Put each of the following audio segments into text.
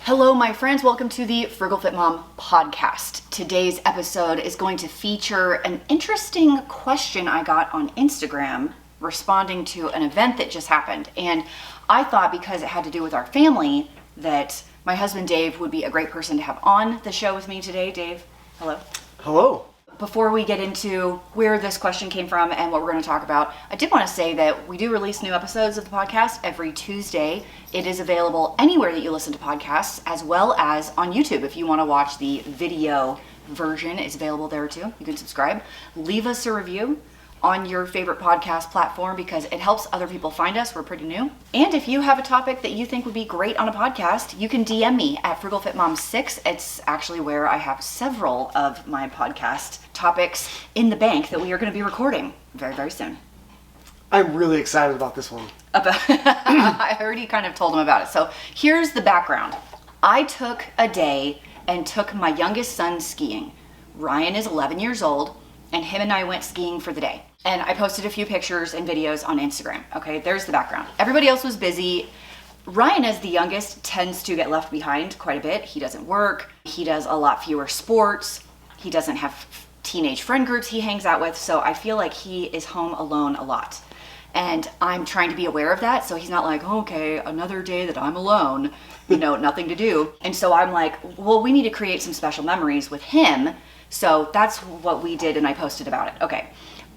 Hello, my friends. Welcome to the Frugal Fit Mom podcast. Today's episode is going to feature an interesting question I got on Instagram responding to an event that just happened. And I thought because it had to do with our family that my husband Dave would be a great person to have on the show with me today. Dave, hello. Hello. Before we get into where this question came from and what we're going to talk about, I did want to say that we do release new episodes of the podcast every Tuesday. It is available anywhere that you listen to podcasts, as well as on YouTube. If you want to watch the video version, it's available there too. You can subscribe. Leave us a review on your favorite podcast platform because it helps other people find us. We're pretty new. And if you have a topic that you think would be great on a podcast, you can DM me at Frugal Fit Mom 6. It's actually where I have several of my podcast topics in the bank that we are going to be recording very, very soon. I'm really excited about this one. I already kind of told him about it. So here's the background. I took a day and took my youngest son skiing. Ryan is 11 years old, and him and I went skiing for the day. And I posted a few pictures and videos on Instagram. Okay, there's the background. Everybody else was busy. Ryan, as the youngest, tends to get left behind quite a bit. He doesn't work. He does a lot fewer sports. He doesn't have teenage friend groups he hangs out with. So I feel like he is home alone a lot. And I'm trying to be aware of that. So he's not like, okay, another day that I'm alone, nothing to do. And so I'm like, well, we need to create some special memories with him. So that's what we did, and I posted about it. Okay.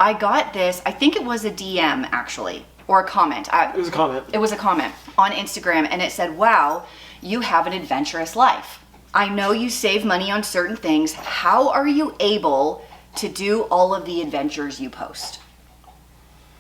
I got this, I think it was a DM actually, or a comment. It was a comment. It was a comment on Instagram, and it said, wow, you have an adventurous life. I know you save money on certain things. How are you able to do all of the adventures you post?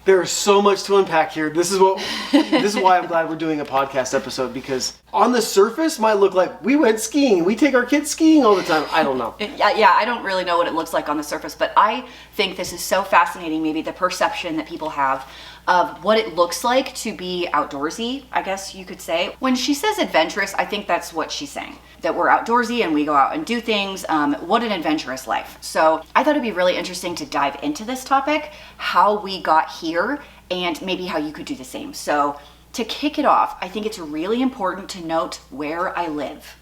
There's so much to unpack here. This is why I'm glad we're doing a podcast episode, because on the surface might look like we went skiing. We take our kids skiing all the time. I don't know. Yeah, I don't really know what it looks like on the surface, but I think this is so fascinating, maybe the perception that people have of what it looks like to be outdoorsy, I guess you could say. When she says adventurous, I think that's what she's saying, that we're outdoorsy and we go out and do things. What an adventurous life. So I thought it'd be really interesting to dive into this topic, how we got here, and maybe how you could do the same. So to kick it off, I think it's really important to note where I live.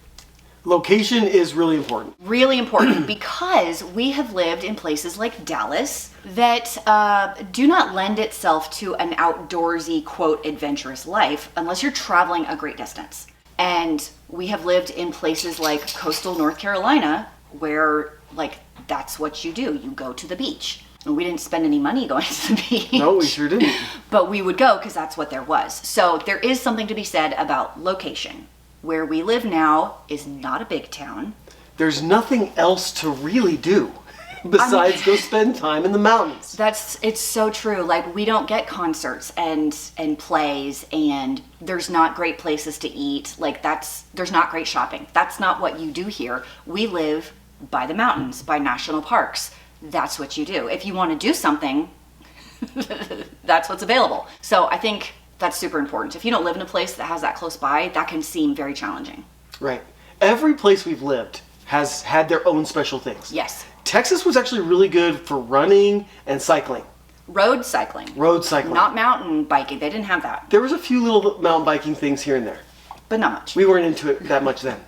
Location is really important. Really important because we have lived in places like Dallas that do not lend itself to an outdoorsy, quote, adventurous life unless you're traveling a great distance. And we have lived in places like coastal North Carolina where, like, that's what you do. You go to the beach. And we didn't spend any money going to the beach. No, we sure didn't. But we would go because that's what there was. So there is something to be said about location. Where we live now is not a big town. There's nothing else to really do besides go spend time in the mountains. It's so true. Like, we don't get concerts and plays, and there's not great places to eat. Like, there's not great shopping. That's not what you do here. We live by the mountains, by national parks. That's what you do. If you want to do something, that's what's available. So I think that's super important. If you don't live in a place that has that close by, that can seem very challenging. Right. Every place we've lived has had their own special things. Yes. Texas was actually really good for running and cycling. Road cycling. Not mountain biking. They didn't have that. There was a few little mountain biking things here and there. But not much. We weren't into it that much then.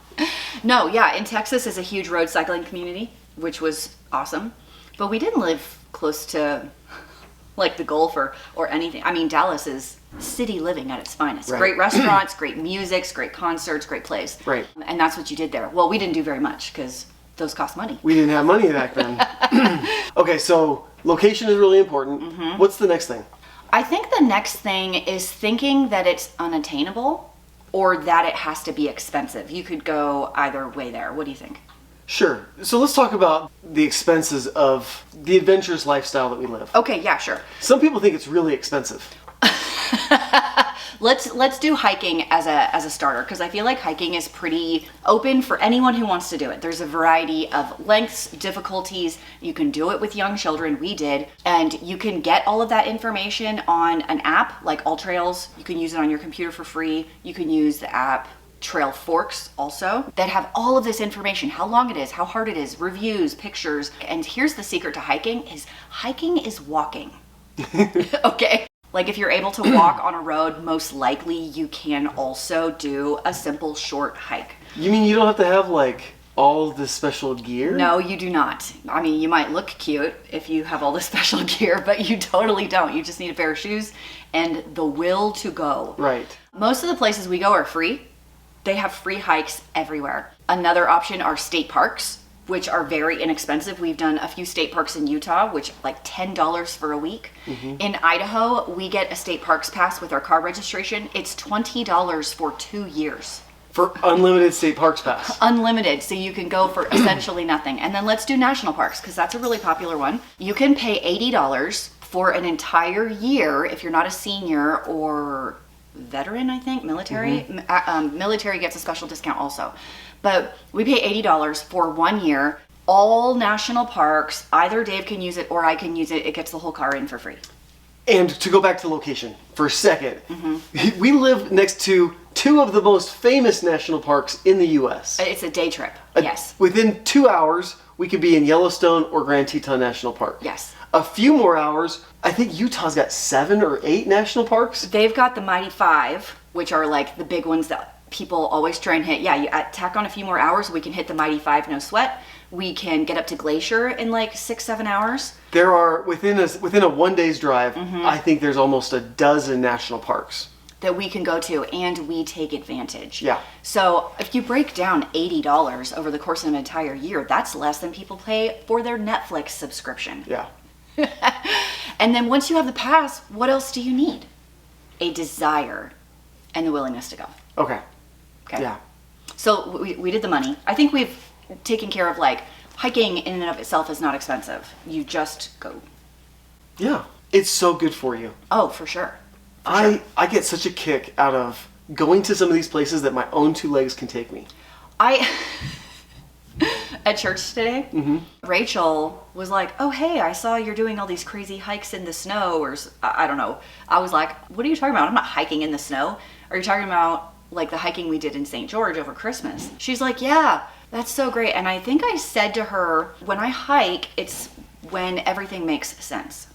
No, yeah. In Texas is a huge road cycling community, which was awesome. But we didn't live close to like the Gulf or anything. I mean, Dallas is city living at its finest. Right. Great restaurants, great music, great concerts, great plays. Right. And that's what you did there. Well, we didn't do very much because those cost money. We didn't have money back then. Okay, so location is really important. Mm-hmm. What's the next thing? I think the next thing is thinking that it's unattainable or that it has to be expensive. You could go either way there. What do you think? Sure. So let's talk about the expenses of the adventurous lifestyle that we live. Okay, yeah, sure. Some people think it's really expensive. Let's do hiking as a starter, because I feel like hiking is pretty open for anyone who wants to do it. There's a variety of lengths, difficulties. You can do it with young children. We did. And you can get all of that information on an app like All Trails. You can use it on your computer for free. You can use the app Trail Forks also, that have all of this information, how long it is, how hard it is, reviews, pictures. And here's the secret to hiking is walking. Okay. Like if you're able to walk on a road, most likely you can also do a simple short hike. You mean you don't have to have like all the special gear? No, you do not. I mean, you might look cute if you have all the special gear, but you totally don't. You just need a pair of shoes and the will to go. Right. Most of the places we go are free. They have free hikes everywhere. Another option are state parks, which are very inexpensive. We've done a few state parks in Utah, which like $10 for a week. In Idaho, we get a state parks pass with our car registration. It's $20 for 2 years. For unlimited state parks pass. Unlimited, so you can go for essentially nothing. And then let's do national parks, because that's a really popular one. You can pay $80 for an entire year if you're not a senior or veteran, I think, military. Military gets a special discount also. But we pay $80 for 1 year. All national parks, either Dave can use it or I can use it. It gets the whole car in for free. And to go back to location for a second, we live next to two of the most famous national parks in the U.S. It's a day trip, yes. Within 2 hours, we could be in Yellowstone or Grand Teton National Park. Yes. A few more hours, I think Utah's got 7 or 8 national parks. They've got the Mighty Five, which are like the big ones that people always try and hit. Yeah, you tack on a few more hours, we can hit the Mighty Five, no sweat. We can get up to Glacier in like 6-7 hours. There are, within a 1 day's drive, I think there's almost a dozen national parks that we can go to, and we take advantage. Yeah. So if you break down $80 over the course of an entire year, that's less than people pay for their Netflix subscription. Yeah. And then once you have the pass, what else do you need? A desire and the willingness to go. Okay. Okay. Yeah. So we did the money. I think we've taken care of like hiking in and of itself is not expensive. You just go. Yeah. It's so good for you. Oh, for sure. I get such a kick out of going to some of these places that my own 2 legs can take me. At church today, Rachel was like, oh, hey, I saw you're doing all these crazy hikes in the snow, or I don't know. I was like, what are you talking about? I'm not hiking in the snow. Are you talking about like the hiking we did in St. George over Christmas? She's like, yeah, that's so great. And I think I said to her, when I hike, it's when everything makes sense.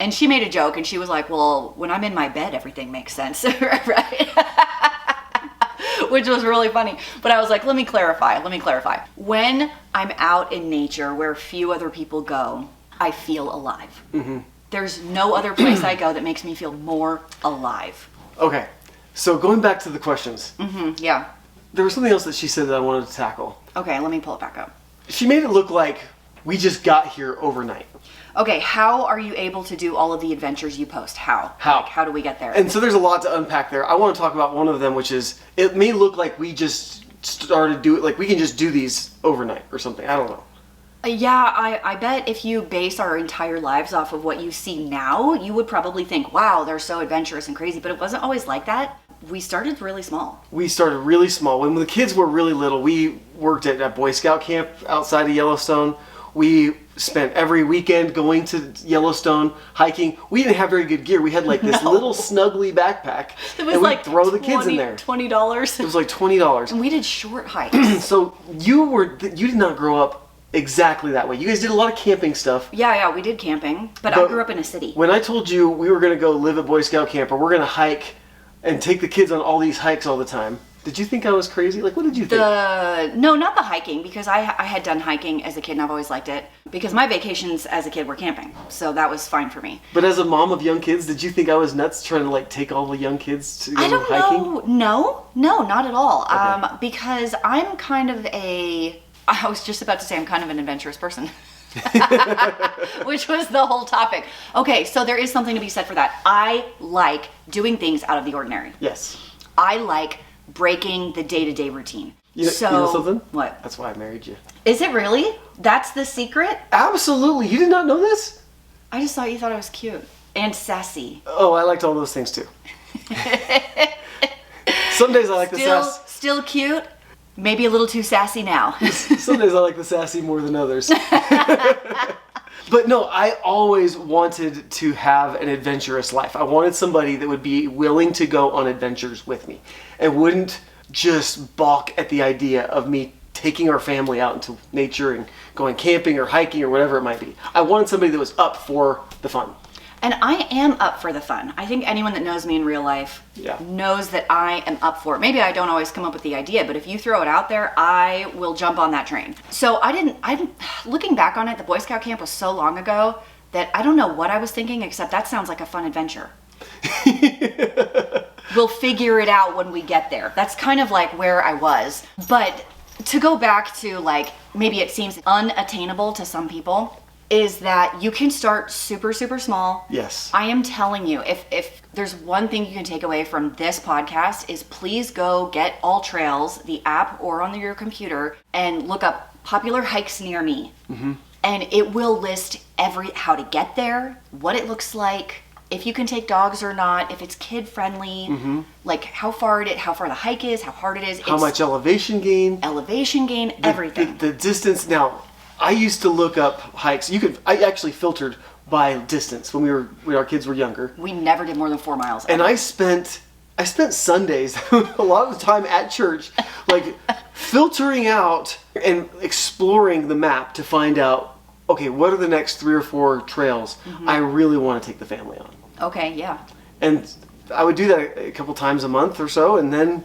And she made a joke and she was like, well, when I'm in my bed, everything makes sense, right? Which was really funny. But I was like, let me clarify. When I'm out in nature where few other people go, I feel alive. There's no other place I go that makes me feel more alive. Okay. So going back to the questions. Yeah. There was something else that she said that I wanted to tackle. Okay, let me pull it back up. She made it look like we just got here overnight. Okay, how are you able to do all of the adventures you post? How? How? Like, how do we get there? And so there's a lot to unpack there. I want to talk about one of them, which is, it may look like we just started doing, like we can just do these overnight or something. I don't know. Yeah, I bet if you base our entire lives off of what you see now, you would probably think, wow, they're so adventurous and crazy. But it wasn't always like that. We started really small. We started really small. When the kids were really little, we worked at a Boy Scout camp outside of Yellowstone. We spent every weekend going to Yellowstone, hiking. We didn't have very good gear. We had like this little snuggly backpack. It was and like we'd throw the kids in there. $20. It was like $20. And we did short hikes. So you did not grow up exactly that way. You guys did a lot of camping stuff. Yeah, we did camping, but I grew up in a city. When I told you we were going to go live at Boy Scout camp, or we're going to hike and take the kids on all these hikes all the time, did you think I was crazy? Like, what did you think? No, not the hiking, because I had done hiking as a kid and I've always liked it. Because my vacations as a kid were camping, so that was fine for me. But as a mom of young kids, did you think I was nuts trying to like take all the young kids to go I don't hiking? know. No, not at all. Okay. Because I'm kind of I was just about to say I'm kind of an adventurous person. Which was the whole topic. Okay, so there is something to be said for that. I like doing things out of the ordinary. Yes. I like breaking the day-to-day routine. You know something? What? That's why I married you. Is it really? That's the secret? Absolutely. You did not know this? I just thought you thought I was cute and sassy. Oh, I liked all those things too. Some days I like the sass. Still cute. Maybe a little too sassy now. Some days I like the sassy more than others. But no, I always wanted to have an adventurous life. I wanted somebody that would be willing to go on adventures with me and wouldn't just balk at the idea of me taking our family out into nature and going camping or hiking or whatever it might be. I wanted somebody that was up for the fun. And I am up for the fun. I think anyone that knows me in real life knows that I am up for it. Maybe I don't always come up with the idea, but if you throw it out there, I will jump on that train. So looking back on it, the Boy Scout camp was so long ago that I don't know what I was thinking, except that sounds like a fun adventure. We'll figure it out when we get there. That's kind of like where I was. But to go back to like, maybe it seems unattainable to some people, is that you can start super, super small. Yes. I am telling you, if there's one thing you can take away from this podcast is please go get All Trails, the app, or on your computer, and look up popular hikes near me. Mm-hmm. And it will list how to get there, what it looks like, if you can take dogs or not, if it's kid friendly, like how far the hike is, how hard it is. How much elevation gain. Everything. The distance. Now, I used to look up hikes. I actually filtered by distance when our kids were younger. We never did more than 4 miles. And I spent Sundays a lot of the time at church, like filtering out and exploring the map to find out, okay, what are the next 3 or 4 trails I really want to take the family on. Okay, yeah. And I would do that a couple times a month or so, and then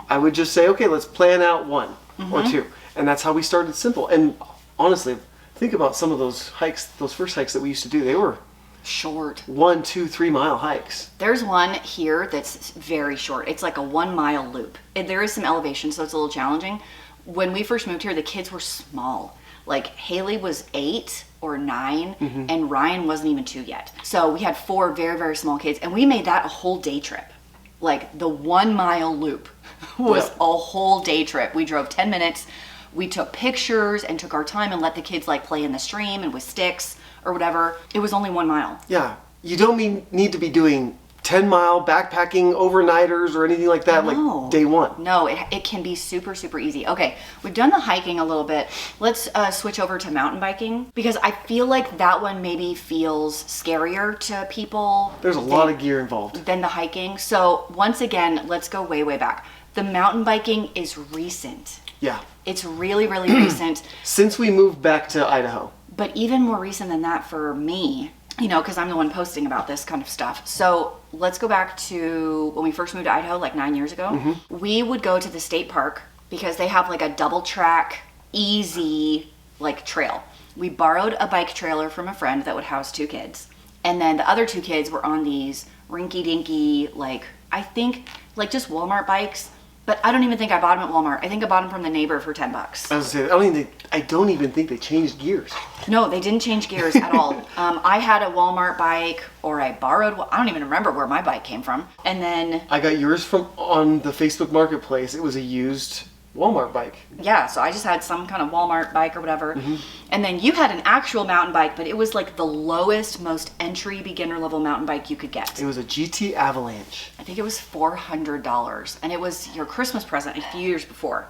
I would just say, okay, let's plan out 1 or 2. And that's how we started simple. And honestly, think about some of those hikes, those first hikes that we used to do. They were short. 1, 2, 3 mile hikes. There's one here that's very short. It's like a 1 mile loop. And there is some elevation, so it's a little challenging. When we first moved here, the kids were small. Like Haley was 8 or 9 and Ryan wasn't even 2 yet. So we had 4 very, very small kids, and we made that a whole day trip. Like the 1 mile loop was a whole day trip. We drove 10 minutes. We took pictures and took our time and let the kids like play in the stream and with sticks or whatever. It was only 1 mile. Yeah. You don't need to be doing 10-mile backpacking overnighters or anything like that, like day 1. No, it can be super, super easy. Okay, we've done the hiking a little bit. Let's switch over to mountain biking, because I feel like that one maybe feels scarier to people. There's a lot of gear involved. Than the hiking. So once again, let's go way, way back. The mountain biking is recent. Yeah. It's really, really recent. Since we moved back to Idaho. But even more recent than that for me, because I'm the one posting about this kind of stuff. So let's go back to when we first moved to Idaho, like 9 years ago. We would go to the state park because they have like a double track, easy like trail. We borrowed a bike trailer from a friend that would house 2 kids. And then the other 2 kids were on these rinky dinky, like, I think like just Walmart bikes. But I don't even think I bought them at Walmart. I think I bought them from the neighbor for $10. I was gonna say, I don't even think they changed gears. No, they didn't change gears at all. I had a Walmart bike, or I borrowed. I don't even remember where my bike came from. And then I got yours on the Facebook Marketplace. It was a used Walmart bike. Yeah, so I just had some kind of Walmart bike or whatever. And then you had an actual mountain bike, but it was like the lowest, most entry beginner level mountain bike you could get. It was a GT Avalanche. I think it was $400, and it was your Christmas present a few years before.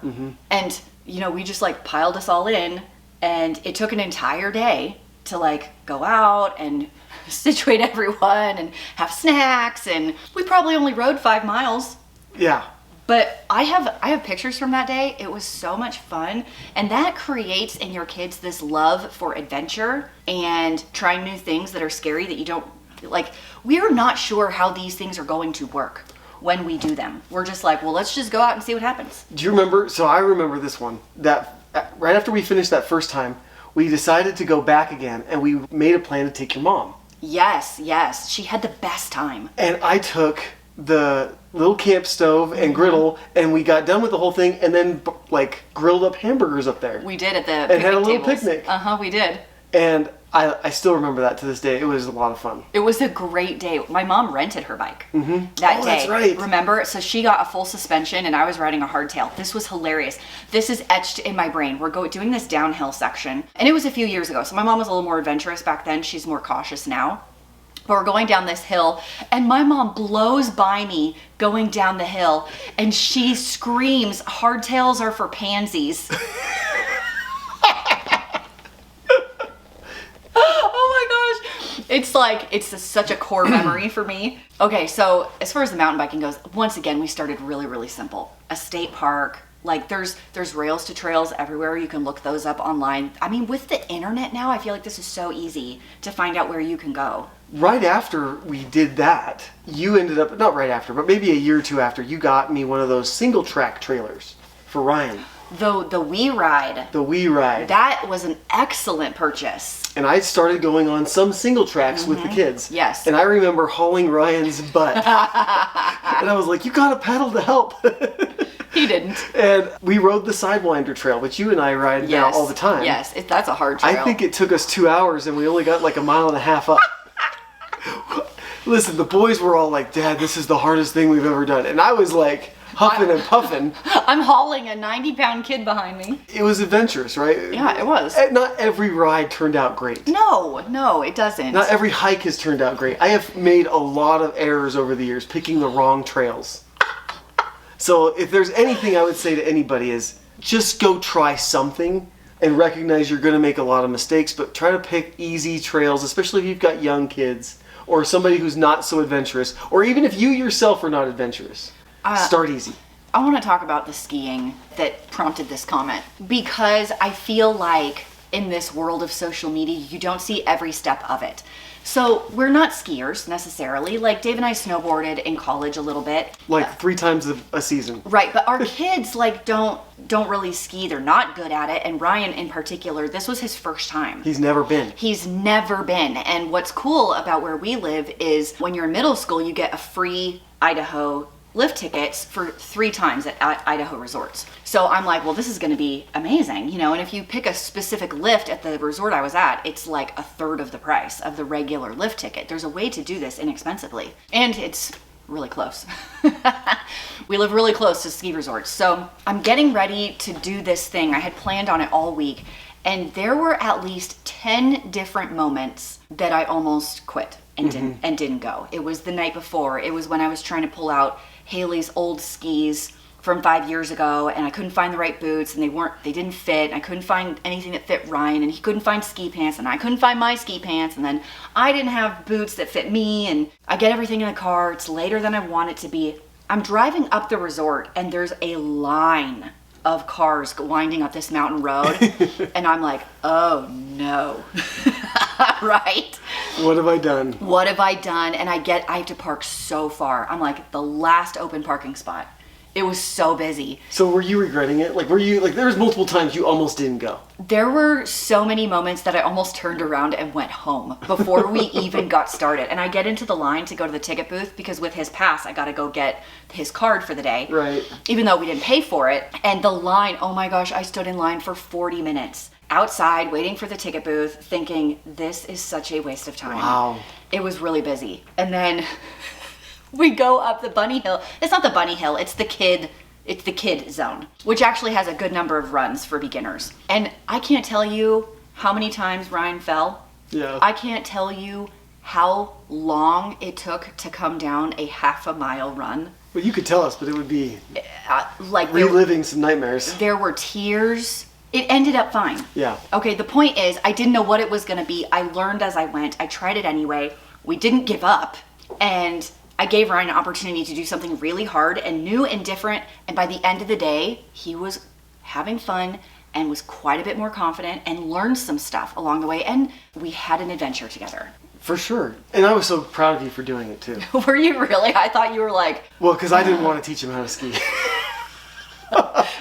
And we just like piled us all in, and it took an entire day to like go out and situate everyone and have snacks, and we probably only rode 5 miles. Yeah. But I have pictures from that day. It was so much fun. And that creates in your kids this love for adventure and trying new things that are scary that you don't, like, we're not sure how these things are going to work when we do them. We're just like, well, let's just go out and see what happens. Do you remember? So I remember this one, that right after we finished that first time, we decided to go back again, and we made a plan to take your mom. Yes. She had the best time. And I took the little camp stove and griddle, and we got done with the whole thing, and then like grilled up hamburgers up there. We did at the and had a little tables. picnic. We did. And I still remember that to this day. It was a lot of fun. It was a great day. My mom rented her bike that day. That's right. Remember? So she got a full suspension, and I was riding a hardtail. This was hilarious. This is etched in my brain. We're doing this downhill section, and it was a few years ago. So my mom was a little more adventurous back then. She's more cautious now. But we're going down this hill, and my mom blows by me going down the hill, and she screams, "Hardtails are for pansies." Oh my gosh. It's like, it's such a core memory for me. Okay, so as far as the mountain biking goes, once again, we started really, really simple. A state park. Like there's rails to trails everywhere. You can look those up online. I mean, with the internet now, I feel like this is so easy to find out where you can go. right after we did that, you ended up, not right after, but maybe a year or two after, you got me one of those single track trailers for Ryan. The We Ride. The We Ride. That was an excellent purchase. And I started going on some single tracks with the kids. Yes. And I remember hauling Ryan's butt. And I was like, you got to pedal to help. He didn't. And we rode the Sidewinder Trail, which you and I ride now all the time. Yes, that's a hard trail. I think it took us 2 hours and we only got like a mile and a half up. Listen, the boys were all like, Dad, this is the hardest thing we've ever done. And I was like, huffing and puffing. I'm hauling a 90-pound kid behind me. It was adventurous, right? Yeah, it was. Not every ride turned out great. No, it doesn't. Not every hike has turned out great. I have made a lot of errors over the years picking the wrong trails. So if there's anything I would say to anybody is just go try something and recognize you're going to make a lot of mistakes, but try to pick easy trails, especially if you've got young kids or somebody who's not so adventurous, or even if you yourself are not adventurous. Start easy. I want to talk about the skiing that prompted this comment, because I feel like in this world of social media, you don't see every step of it. So we're not skiers necessarily. Like Dave and I snowboarded in college a little bit. Like 3 times a season. Right, but our kids like don't really ski. They're not good at it. And Ryan in particular, this was his first time. He's never been. He's never been. And what's cool about where we live is when you're in middle school, you get a free Idaho lift tickets for 3 times at Idaho resorts. So I'm like, well, this is going to be amazing, you know, and if you pick a specific lift at the resort I was at, it's like a third of the price of the regular lift ticket. There's a way to do this inexpensively, and it's really close. We live really close to ski resorts. So I'm getting ready to do this thing. I had planned on it all week, and there were at least 10 different moments that I almost quit and didn't go. It was the night before. It was when I was trying to pull out Haley's old skis from 5 years ago, and I couldn't find the right boots, and they didn't fit, and I couldn't find anything that fit Ryan, and he couldn't find ski pants, and I couldn't find my ski pants, and then I didn't have boots that fit me, and I get everything in the car. It's later than I want it to be. I'm driving up the resort, and there's a line of cars winding up this mountain road, and I'm like, oh no. Right? What have I done? What have I done? And I have to park so far. I'm like the last open parking spot. It was so busy. So were you regretting it? Like, there was multiple times you almost didn't go? There were so many moments that I almost turned around and went home before we even got started. And I get into the line to go to the ticket booth because with his pass, I got to go get his card for the day. Right. Even though we didn't pay for it. And the line, oh my gosh, I stood in line for 40 minutes outside waiting for the ticket booth thinking this is such a waste of time. Wow. It was really busy. And then we go up the bunny hill. It's not the bunny hill, it's the kid zone, which actually has a good number of runs for beginners. And I can't tell you how many times Ryan fell. Yeah. I can't tell you how long it took to come down a half a mile run. Well, you could tell us, but it would be Like reliving some nightmares. There were tears. It ended up fine. Yeah. Okay, the point is, I didn't know what it was going to be. I learned as I went. I tried it anyway. We didn't give up. And I gave Ryan an opportunity to do something really hard and new and different. And by the end of the day, he was having fun and was quite a bit more confident and learned some stuff along the way. And we had an adventure together. For sure. And I was so proud of you for doing it too. Were you really? I thought you were like... Well, because I didn't want to teach him how to ski.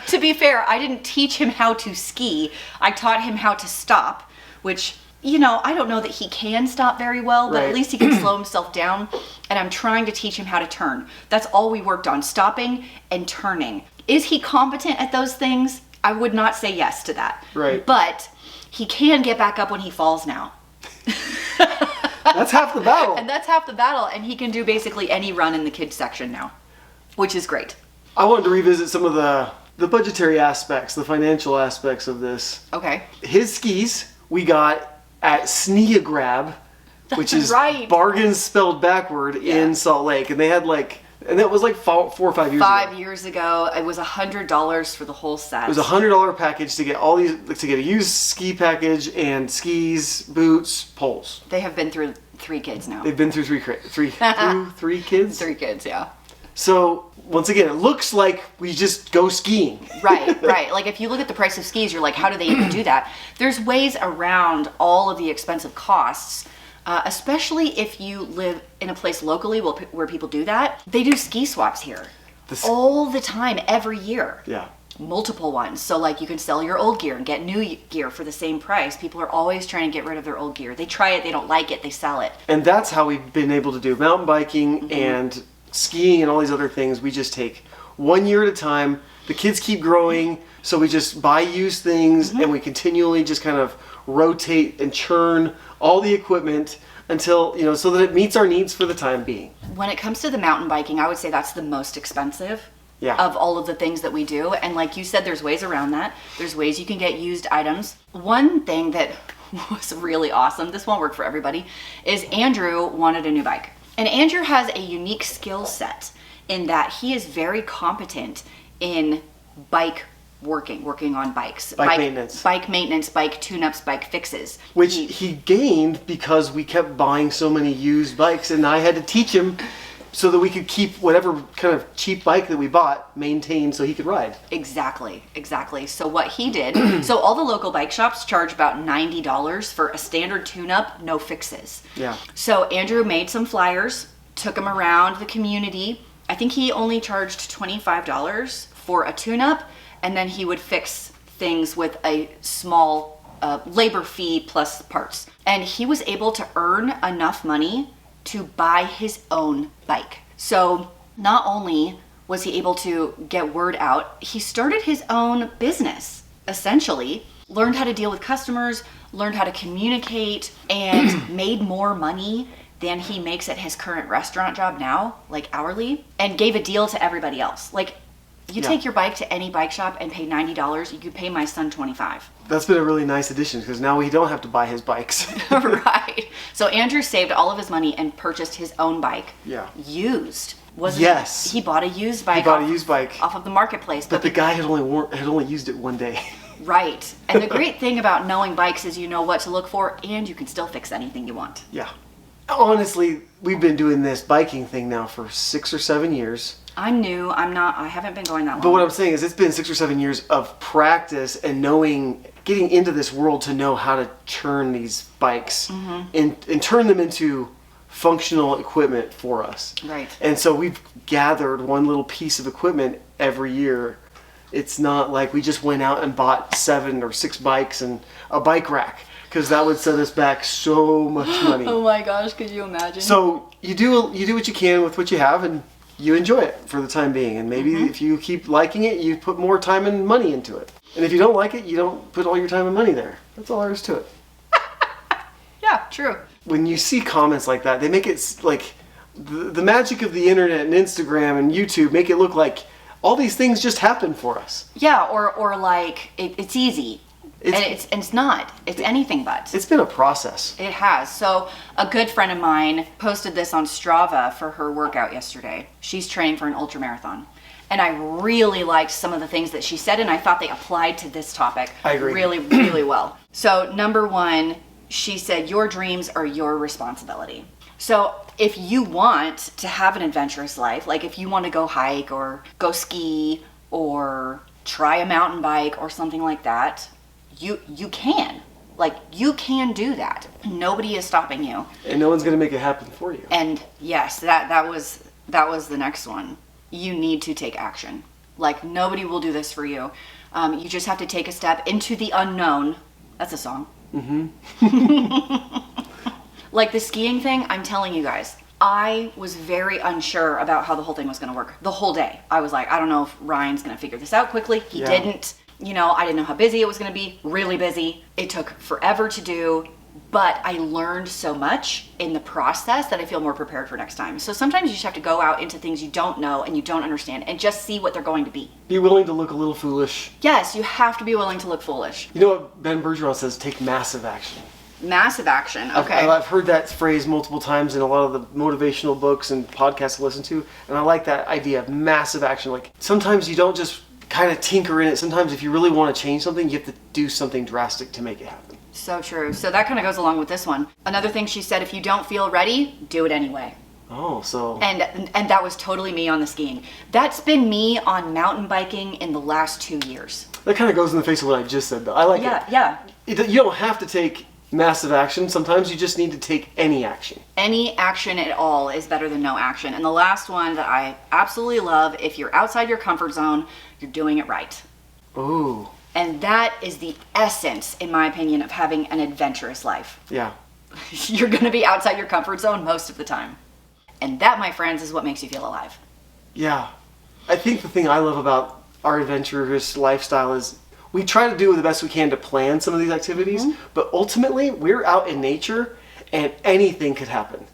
To be fair, I didn't teach him how to ski. I taught him how to stop, which, you know, I don't know that he can stop very well, but Right. at least he can slow himself down. And I'm trying to teach him how to turn. That's all we worked on, stopping and turning. Is he competent at those things? I would not say yes to that. Right. But he can get back up when he falls now. That's half the battle. And that's half the battle. And he can do basically any run in the kids section now, which is great. I wanted to revisit some of the budgetary aspects, the financial aspects of this. Okay. His skis we got at Sneagrab, which is right. bargains spelled backward in Salt Lake. And they had and that was like 4 or 5 years ago. 5 years ago, it was $100 for the whole set. It was $100 package to get to get a used ski package and skis, boots, poles. They have been through 3 kids now. They've been through three kids. 3 kids, yeah. So once again, it looks like we just go skiing. Right. Like if you look at the price of skis, you're like, how do they even do that? There's ways around all of the expensive costs especially if you live in a place locally where people do that. They do ski swaps here all the time, every year. Yeah. Multiple ones. So like you can sell your old gear and get new gear for the same price. People are always trying to get rid of their old gear. They try it, they don't like it, they sell it. And that's how we've been able to do mountain biking and skiing and all these other things. We just take 1 year at a time. The kids keep growing, so we just buy used things and we continually just kind of rotate and churn all the equipment until, so that it meets our needs for the time being. When it comes to the mountain biking, I would say that's the most expensive. Yeah. Of all of the things that we do. And like you said, there's ways around that. There's ways you can get used items. One thing that was really awesome, this won't work for everybody, is Andrew wanted a new bike. And Andrew has a unique skill set in that he is very competent in working on bikes. Bike maintenance, bike tune-ups, bike fixes. Which he gained because we kept buying so many used bikes, and I had to teach him so that we could keep whatever kind of cheap bike that we bought maintained so he could ride. Exactly. So what he did, so all the local bike shops charge about $90 for a standard tune-up, no fixes. Yeah. So Andrew made some flyers, took them around the community. I think he only charged $25 for a tune-up, and then he would fix things with a small labor fee plus parts. And he was able to earn enough money to buy his own bike. So not only was he able to get word out, he started his own business, essentially, learned how to deal with customers, learned how to communicate, and made more money than he makes at his current restaurant job now, like hourly, and gave a deal to everybody else. Like, you take your bike to any bike shop and pay $90, you could pay my son $25. That's been a really nice addition because now we don't have to buy his bikes. Right. So Andrew saved all of his money and purchased his own bike. Yeah. Used. Yes. He bought a used bike. Off of the marketplace. But the guy had only used it one day. Right. And the great thing about knowing bikes is you know what to look for, and you can still fix anything you want. Yeah. Honestly, we've been doing this biking thing now for 6 or 7 years. I'm new. I haven't been going that long. But what I'm saying is it's been 6 or 7 years of practice and getting into this world to know how to churn these bikes and turn them into functional equipment for us. Right. And so we've gathered one little piece of equipment every year. It's not like we just went out and bought 7 or 6 bikes and a bike rack, because that would set us back so much money. Oh my gosh, could you imagine? So you do what you can with what you have, and you enjoy it for the time being. And maybe if you keep liking it, you put more time and money into it. And if you don't like it, you don't put all your time and money there. That's all there is to it. Yeah, true. When you see comments like that, they make it like the magic of the internet and Instagram and YouTube make it look like all these things just happen for us. Yeah, or like it's easy. It's not. It's anything but. It's been a process. It has. So a good friend of mine posted this on Strava for her workout yesterday. She's training for an ultra marathon. And I really liked some of the things that she said, and I thought they applied to this topic. I agree. Really, really well. So number 1, she said, your dreams are your responsibility. So if you want to have an adventurous life, like if you want to go hike or go ski or try a mountain bike or something like that, you can. Like, you can do that. Nobody is stopping you. And no one's going to make it happen for you. And yes, that was the next one. You need to take action. Like, nobody will do this for you. You just have to take a step into the unknown. That's a song. Like the skiing thing, I'm telling you guys, I was very unsure about how the whole thing was going to work. The whole day. I was like, I don't know if Ryan's going to figure this out quickly. He didn't. I didn't know how busy it was going to be. Really busy. It took forever to do. But I learned so much in the process that I feel more prepared for next time. So sometimes you just have to go out into things you don't know and you don't understand and just see what they're going to be. Be willing to look a little foolish. Yes, you have to be willing to look foolish. You know what Ben Bergeron says? Take massive action. Massive action. Okay. I've heard that phrase multiple times in a lot of the motivational books and podcasts I listen to. And I like that idea of massive action. Like, sometimes you don't just kind of tinker in it. Sometimes if you really want to change something, you have to do something drastic to make it happen. So true. So that kind of goes along with this one. Another thing she said, if you don't feel ready, do it anyway. Oh, so... And that was totally me on the skiing. That's been me on mountain biking in the last 2 years. That kind of goes in the face of what I just said, though. I like it. Yeah. You don't have to take massive action. Sometimes you just need to take any action. Any action at all is better than no action. And the last one that I absolutely love, if you're outside your comfort zone, you're doing it right. Ooh. And that is the essence, in my opinion, of having an adventurous life. Yeah. You're going to be outside your comfort zone most of the time. And that, my friends, is what makes you feel alive. Yeah. I think the thing I love about our adventurous lifestyle is we try to do the best we can to plan some of these activities, but ultimately we're out in nature and anything could happen.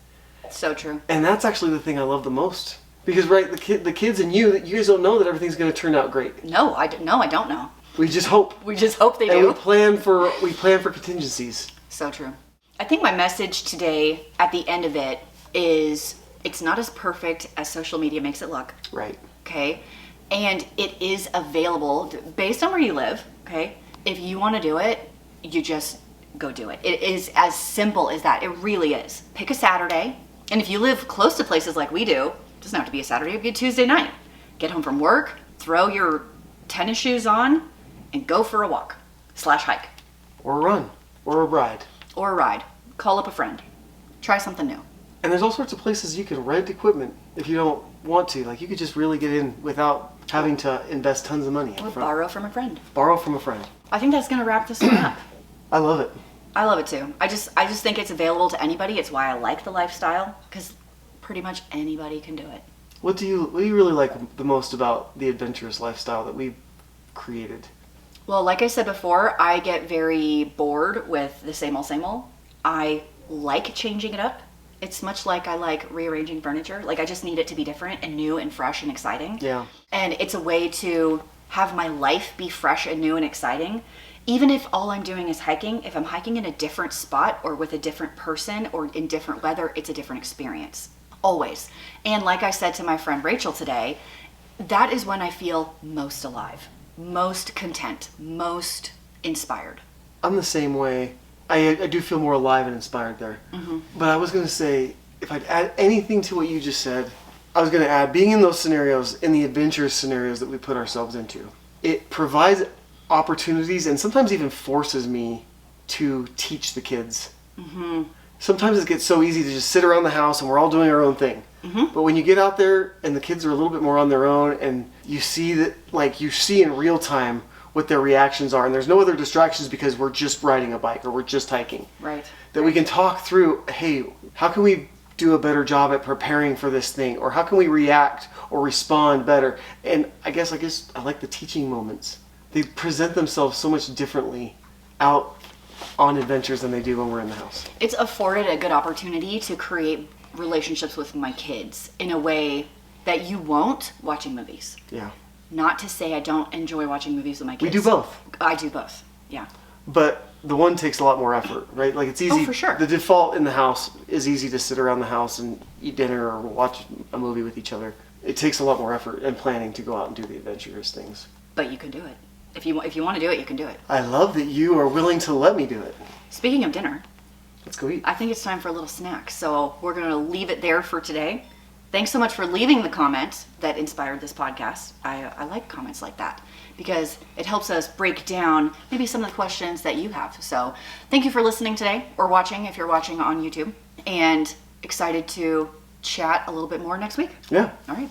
So true. And that's actually the thing I love the most. Because, right, the kids and you guys don't know that everything's going to turn out great. No, I don't know. We just hope. We just hope they And do. we plan for contingencies. So true. I think my message today at the end of it is it's not as perfect as social media makes it look. Right. Okay? And it is available based on where you live. Okay? If you want to do it, you just go do it. It is as simple as that. It really is. Pick a Saturday. And if you live close to places like we do, it doesn't have to be a Saturday, it could be a Tuesday night. Get home from work, throw your tennis shoes on, and go for a walk / hike. Or a run. Or a ride. Or a ride. Call up a friend. Try something new. And there's all sorts of places you can rent equipment if you don't want to. Like, you could just really get in without having to invest tons of money up Or front. borrow from a friend. Borrow from a friend. I think that's going to wrap this one up. I love it. I love it too. I just think it's available to anybody. It's why I like the lifestyle, because pretty much anybody can do it. What do you really like the most about the adventurous lifestyle that we've created? Well, like I said before, I get very bored with the same old. I like changing it up. It's much like I like rearranging furniture. Like, I just need it to be different and new and fresh and exciting. Yeah. And it's a way to have my life be fresh and new and exciting. Even if all I'm doing is hiking, if I'm hiking in a different spot or with a different person or in different weather, it's a different experience. Always. And like I said to my friend Rachel today, that is when I feel most alive, most content, most inspired. I'm the same way. I do feel more alive and inspired there. But I was going to say, if I'd add anything to what you just said, I was going to add being in those scenarios, in the adventurous scenarios that we put ourselves into. It provides opportunities and sometimes even forces me to teach the kids. Sometimes it gets so easy to just sit around the house and we're all doing our own thing. But when you get out there and the kids are a little bit more on their own and you see that, like, you see in real time what their reactions are, and there's no other distractions because we're just riding a bike or we're just hiking. Right. That we can talk through, hey, how can we do a better job at preparing for this thing? Or how can we react or respond better? And I guess I like the teaching moments. They present themselves so much differently out on adventures than they do when we're in the house. It's afforded a good opportunity to create relationships with my kids in a way that you won't watching movies. Yeah. Not to say I don't enjoy watching movies with my kids. We do both. I do both, yeah. But the one takes a lot more effort, right? Like, it's easy. Oh, for sure. The default in the house is easy to sit around the house and eat dinner or watch a movie with each other. It takes a lot more effort and planning to go out and do the adventurous things. But you can do it. If you want to do it, you can do it. I love that you are willing to let me do it. Speaking of dinner, Let's go eat. I think it's time for a little snack. So we're going to leave it there for today. Thanks so much for leaving the comment that inspired this podcast. I like comments like that because it helps us break down maybe some of the questions that you have. So thank you for listening today or watching if you're watching on YouTube, and excited to chat a little bit more next week. Yeah. All right.